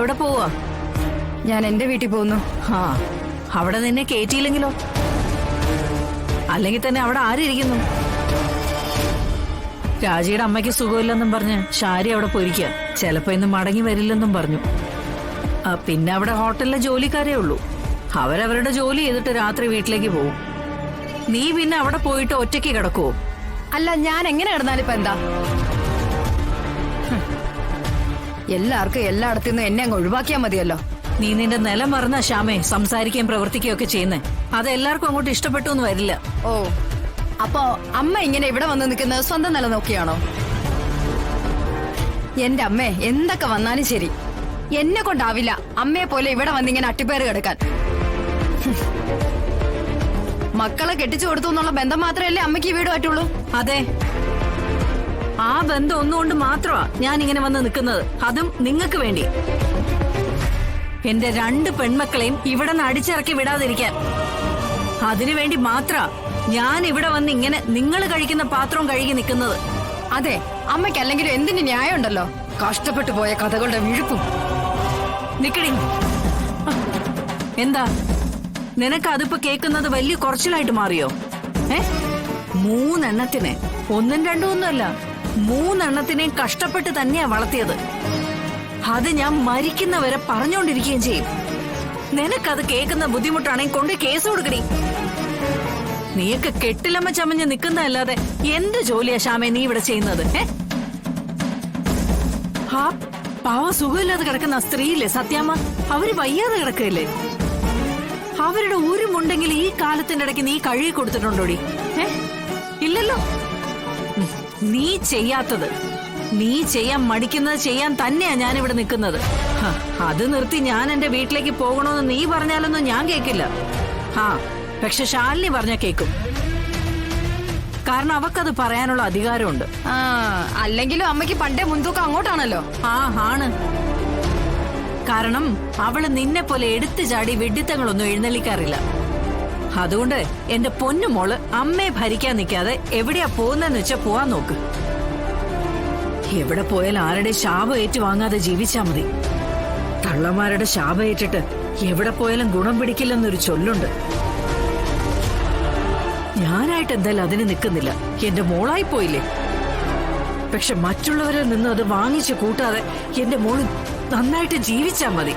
എവിടെ പോവാ? ഞാൻ എന്റെ വീട്ടിൽ പോകുന്നു. ആ, അവിടെ നിന്നെ കേറ്റിയില്ലെങ്കിലോ? അല്ലെങ്കിൽ തന്നെ അവിടെ ആരിയ്ക്കുന്നു? രാജിയുടെ അമ്മയ്ക്ക് സുഖമില്ലെന്നും പറഞ്ഞ് ഷാരി അവിടെ പോയിരിക്കുക. ചിലപ്പോ ഇന്ന് മടങ്ങി വരില്ലെന്നും പറഞ്ഞു. പിന്നെ അവിടെ ഹോട്ടലിലെ ജോലിക്കാരേ ഉള്ളൂ. അവരവരുടെ ജോലി ചെയ്തിട്ട് രാത്രി വീട്ടിലേക്ക് പോകും. നീ പിന്നെ അവിടെ പോയിട്ട് ഒറ്റയ്ക്ക് കിടക്കുവോ? അല്ല, ഞാൻ എങ്ങനെ കിടന്നാലും ഇപ്പൊ എന്താ? എല്ലാവർക്കും എല്ലായിടത്തു നിന്നും എന്നെ അങ്ങ് ഒഴിവാക്കിയാൽ മതിയല്ലോ. നീ നിന്റെ നില മറന്ന ശ്യാമേ സംസാരിക്കുകയും പ്രവർത്തിക്കുകയും ഒക്കെ ചെയ്യുന്നേ. അത് എല്ലാവർക്കും അങ്ങോട്ട് ഇഷ്ടപ്പെട്ടു എന്ന് വരില്ല. ഓ, അപ്പോ അമ്മ ഇങ്ങനെ ഇവിടെ വന്ന് നിൽക്കുന്നത് സ്വന്തം നില നോക്കിയാണോ? എന്റെ അമ്മേ, എന്തൊക്കെ വന്നാലും ശരി, എന്നെ കൊണ്ടാവില്ല അമ്മയെ പോലെ ഇവിടെ വന്നിങ്ങനെ അട്ടിപ്പേറ് കിടക്കാൻ. മക്കളെ കെട്ടിച്ചു കൊടുത്തു എന്നുള്ള ബന്ധം മാത്രമല്ലേ അമ്മയ്ക്ക് ഈ വീട് പറ്റുള്ളൂ? അതെ, ആ ബന്ധം ഒന്നുകൊണ്ട് മാത്രമാ ഞാൻ ഇങ്ങനെ വന്ന് നിൽക്കുന്നത്. അതും നിങ്ങൾക്ക് വേണ്ടി. എന്റെ 2 പെൺമക്കളെയും ഇവിടെ നിന്ന് അടിച്ചിറക്കി വിടാതിരിക്കാൻ. അതിനുവേണ്ടി മാത്ര ഞാൻ ഇവിടെ വന്ന് ഇങ്ങനെ നിങ്ങൾ കഴിക്കുന്ന പാത്രവും കഴുകി നിൽക്കുന്നത്. അതെ, അമ്മയ്ക്ക് അല്ലെങ്കിലും എന്തിന് ന്യായം ഉണ്ടല്ലോ. കഷ്ടപ്പെട്ടു പോയ കഥകളുടെ വിഴുപ്പും. നിക്കടി. എന്താ നിനക്ക് അതിപ്പോ കേൾക്കുന്നത് വലിയ കുറച്ചിലായിട്ട് മാറിയോ? 3 എണ്ണത്തിനെ, 1ഉം 2ഉം ഒന്നുമല്ല, 3 എണ്ണത്തിനെയും കഷ്ടപ്പെട്ട് തന്നെയാ വളർത്തിയത്. അത് ഞാൻ മരിക്കുന്നവരെ പറഞ്ഞുകൊണ്ടിരിക്കുകയും ചെയ്യും. നിനക്കത് കേൾക്കുന്ന ബുദ്ധിമുട്ടാണെങ്കിൽ കൊണ്ട് കേസ് കൊടുക്കടി. നീയൊക്കെ കെട്ടിലമ്മ ചമഞ്ഞ് നിൽക്കുന്നതല്ലാതെ എന്ത് ജോലിയാ ശ്യാമേ നീ ഇവിടെ ചെയ്യുന്നത്? ആ പാവ സുഖമില്ലാതെ കിടക്കുന്ന സ്ത്രീയില്ലേ സത്യാമ്മ, അവര് വയ്യാതെ കിടക്കല്ലേ? അവരുടെ ഊരുമുണ്ടെങ്കിൽ ഈ കാലത്തിന്റെ ഇടയ്ക്ക് നീ കഴുകി കൊടുത്തിട്ടുണ്ടോടി? ഇല്ലല്ലോ. നീ ചെയ്യാത്തത്, നീ ചെയ്യാൻ മടിക്കുന്നത് ചെയ്യാൻ തന്നെയാ ഞാനിവിടെ നിൽക്കുന്നത്. അത് നിർത്തി ഞാൻ എന്റെ വീട്ടിലേക്ക് പോകണമെന്ന് നീ പറഞ്ഞാലൊന്നും ഞാൻ കേൾക്കില്ല. പക്ഷെ ശാലിനി പറഞ്ഞാ കേൾക്കും. കാരണം അവക്കത് പറയാനുള്ള അധികാരമുണ്ട്. അല്ലെങ്കിലും അമ്മയ്ക്ക് പണ്ടേ മുൻതൂക്കം അങ്ങോട്ടാണല്ലോ. ആണ്. കാരണം അവള് നിന്നെ പോലെ എടുത്തു ചാടി വെഡിത്തങ്ങളൊന്നും എഴുന്നള്ളിക്കാറില്ല. അതുകൊണ്ട് എന്റെ പൊന്നുമോള് അമ്മയെ ഭരിക്കാൻ നിൽക്കാതെ എവിടെയാ പോകുന്നതെന്ന് വെച്ചാ പോവാൻ നോക്ക്. എവിടെ പോയാൽ ആരുടെ ശാപം ഏറ്റുവാങ്ങാതെ ജീവിച്ചാ മതി. തള്ളമാരുടെ ശാപം ഏറ്റിട്ട് എവിടെ പോയാലും ഗുണം പിടിക്കില്ലെന്നൊരു ചൊല്ലുണ്ട്. ഞാനായിട്ട് എന്തായാലും അതിന് നിൽക്കുന്നില്ല. എന്റെ മോളായി പോയില്ലേ. പക്ഷെ മറ്റുള്ളവരിൽ നിന്ന് അത് വാങ്ങിച്ചു കൂട്ടാതെ എന്റെ മോള് നന്നായിട്ട് ജീവിച്ചാ മതി.